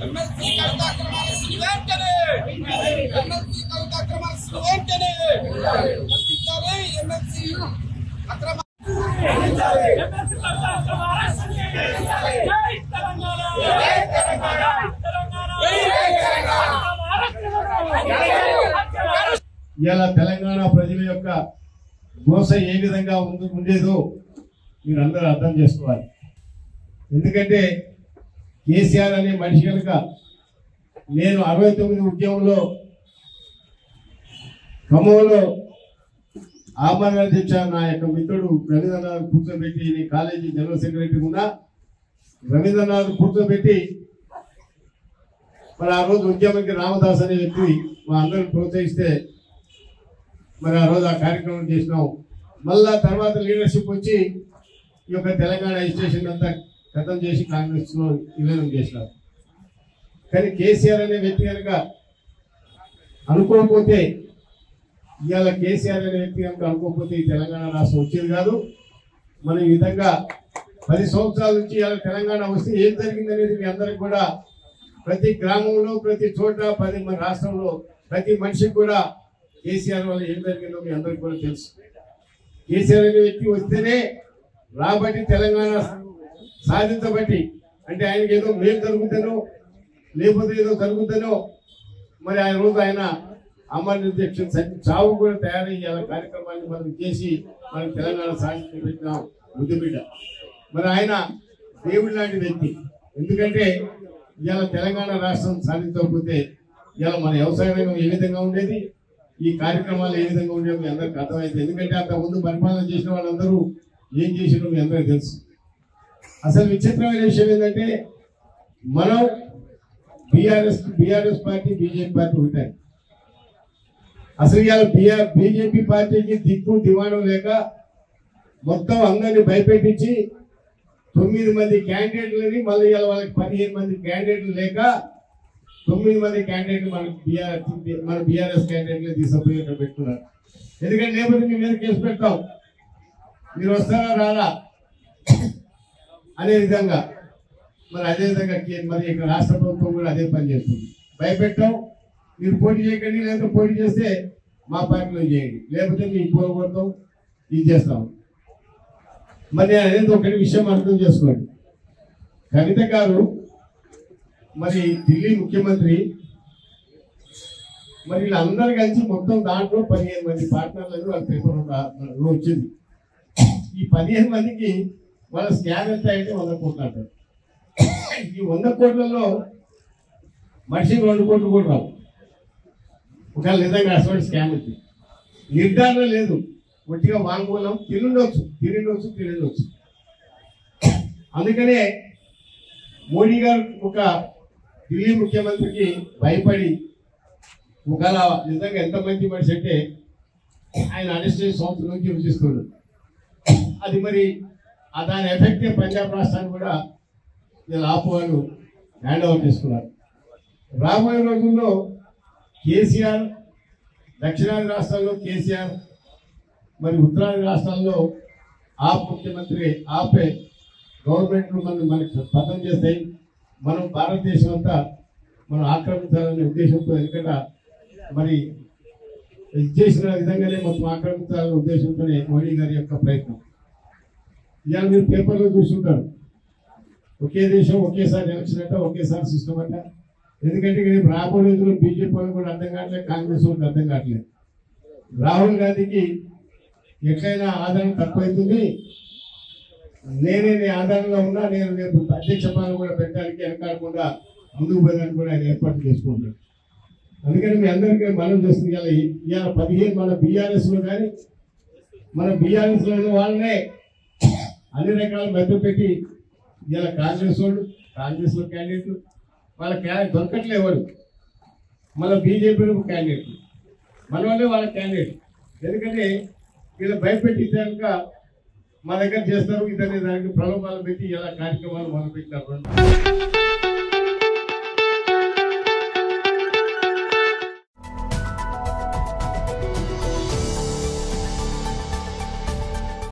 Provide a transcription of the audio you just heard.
MLC కవితాక్రమాలను వెంటనే MLC కవితాక్రమాలను వెంటనే MLC అక్రమ ఇలా తెలంగాణ ప్రజల యొక్క గోస ఏ విధంగా ఉండేదో మీరు అందరూ అర్థం చేసుకోవాలి. ఎందుకంటే కేసీఆర్ అనే మనిషి కనుక నేను 69 ఉద్యమంలో ఖమ్మంలో ఆహ్వానాలు తెచ్చాను. నా యొక్క మిత్రుడు రవీంద్రనాథ్ కూర్చోబెట్టి నేను కాలేజీ జనరల్ సెక్రటరీ ఉన్నా రవీంద్రనాథ్ కూర్చోబెట్టి మరి ఆ రోజు ఉద్యమానికి రామదాస్ అనే వ్యక్తి మా అందరిని ప్రోత్సహిస్తే మరి ఆ రోజు ఆ కార్యక్రమం చేసినాం. మళ్ళా తర్వాత లీడర్షిప్ వచ్చి ఈ యొక్క తెలంగాణ రిజిస్ట్రేషన్ అంతా ఖతం చేసి కాంగ్రెస్లో విలీనం చేసినారు. కానీ కేసీఆర్ అనే వ్యక్తి కనుక అనుకోకపోతే ఇవాళ కేసీఆర్ అనే వ్యక్తి కనుక అనుకోకపోతే ఈ తెలంగాణ రాష్ట్రం వచ్చేది కాదు. మనం ఈ విధంగా 10 సంవత్సరాల నుంచి ఇవాళ తెలంగాణ వస్తే ఏం జరిగిందనేది మీ అందరికి కూడా ప్రతి గ్రామంలో ప్రతి చోట మన రాష్ట్రంలో ప్రతి మనిషికి కూడా కేసీఆర్ వల్ల ఏం జరిగిందో మీ అందరికి కూడా తెలుసు. కేసీఆర్ అనే వ్యక్తి వస్తేనే రాబట్టి తెలంగాణ సాధించబట్టి అంటే ఆయనకి ఏదో మేలు జరుగుతానో లేకపోతే ఏదో జరుగుతానో మరి ఆ రోజు ఆయన అమర నిర్దేశం చావు కూడా తయారయ్యే కార్యక్రమాన్ని మనం చేసి మనం తెలంగాణ సాధించి పెట్టినాం ముద్దుబిడ్డ. మరి ఆయన దేవుడి లాంటి వ్యక్తి. ఎందుకంటే ఇవాళ తెలంగాణ రాష్ట్రం సాధించకపోతే ఇవాళ మన వ్యవసాయ రంగం ఏ విధంగా ఉండేది, ఈ కార్యక్రమాలు ఏ విధంగా ఉండేవి మీ అందరికి అర్థమైంది. ఎందుకంటే అంత ముందు పరిపాలన చేసిన వాళ్ళందరూ ఏం చేసినో మీ అందరికీ తెలుసు. అసలు విచిత్రమైన విషయం ఏంటంటే మనం బీఆర్ఎస్ పార్టీ బీజేపీ పార్టీ ఉంటాయి. అసలు ఇవాళ బీజేపీ పార్టీకి దిక్కు దివాణం లేక మొత్తం అందరినీ భయపెట్టించి 9 మంది క్యాండిడేట్లని మళ్ళీ ఇవాళ వాళ్ళకి 15 మంది క్యాండిడేట్లు లేక 9 మంది క్యాండిడేట్లు మన బీఆర్ఎస్ క్యాండిడేట్లు తీసుకుపోయి ఇక్కడ పెట్టుకున్నారు. ఎందుకంటే లేకపోతే మీ మీద కేసు పెడతాం, మీరు వస్తారా రారా అనే విధంగా మరి అదేవిధంగా మరి ఇక్కడ రాష్ట్ర ప్రభుత్వం కూడా అదే పని చేస్తుంది. భయపెట్టాం, మీరు పోటీ చేయకండి, లేకపోతే పోటీ చేస్తే మా పార్టీలో చేయండి, లేకపోతే మీకు పోగొడతాం, ఇది చేస్తాం. మరి అనేది ఒకటి విషయం అర్థం చేసుకోండి. కవిత గారు మరి ఢిల్లీ ముఖ్యమంత్రి, మరి వీళ్ళందరూ కలిసి మొత్తం దాంట్లో 15 మంది పార్ట్నర్లను వాళ్ళ పేపర్ వచ్చింది. ఈ 15 మందికి వాళ్ళ స్కామ్ ఎంత అయితే 100 కోట్లు అంటారు. ఈ 100 కోట్లలో మనిషికి 2 కోట్లు కూడా రావు. ఒకవేళ నిజంగా అసలు స్కామ్ వచ్చి నిర్ధారణ లేదు, ఒట్టిగా వాంగ్మూలం తిరిగి. అందుకనే మోడీ గారు ఒక ఢిల్లీ ముఖ్యమంత్రికి భయపడి ఒకవేళ నిజంగా ఎంత మంచి మనిషి అంటే ఆయన అరెస్ట్ సంవత్సరం నుంచి రుచిస్తున్నాడు. అది మరి దాని ఎఫెక్ట్ పంజాబ్ రాష్ట్రాన్ని కూడా ఇలా ఆపువాళ్ళు హ్యాండ్ ఓవర్ చేసుకున్నారు. రాబోయే రోజుల్లో కేసీఆర్ దక్షిణాది రాష్ట్రాల్లో కేసీఆర్, మరి ఉత్తరాది రాష్ట్రాల్లో ముఖ్యమంత్రి ఆపే గవర్నమెంట్లు మనకి పతనం చేస్తాయి. మనం భారతదేశం అంతా మనం ఆక్రమించాలనే ఉద్దేశంతో ఎందుకంటే మరి చేసిన విధంగానే మొత్తం ఆక్రమించాలనే ఉద్దేశంతోనే మోడీ గారి యొక్క ప్రయత్నం. ఇవాళ మీరు పేపర్లో చూస్తుంటారు, ఒకే దేశం ఒకేసారి ఎలక్షన్ అంట, ఒకేసారి సిస్టమ్ అంట. ఎందుకంటే రేపు రాబోయే రోజుల్లో బీజేపీ వాళ్ళు కూడా అర్థం కావట్లేదు, కాంగ్రెస్ వాళ్ళకి అర్థం కావట్లేదు. రాహుల్ గాంధీకి ఎట్లయినా ఆదరణ తక్కువైతుంది, నేనే ఆదరణలో ఉన్నా, నేను రేపు అధ్యక్ష పాలన కూడా పెట్టడానికి వెనకాడకుండా ముందుకు పోయడానికి కూడా ఆయన ఏర్పాటు చేసుకుంటున్నాడు. అందుకని మీ అందరికీ మనం చేస్తుంది ఇవాళ 15 మన బీఆర్ఎస్లో కానీ మన బీఆర్ఎస్లో ఉన్న వాళ్ళనే అన్ని రకాల మధ్య పెట్టి ఇవాళ కాంగ్రెస్లో క్యాండిడేట్లు వాళ్ళ దొరకట్లే వాడు, మళ్ళీ బీజేపీలో క్యాండిడేట్లు మన వాళ్ళే వాళ్ళ క్యాండిడేట్. ఎందుకంటే వీళ్ళు భయపెట్టి కనుక మా దగ్గర చేస్తారు, ఇతని దానికి ప్రలోభాలు పెట్టి ఇలా కార్యక్రమాలు మొదలుపెట్టినారు.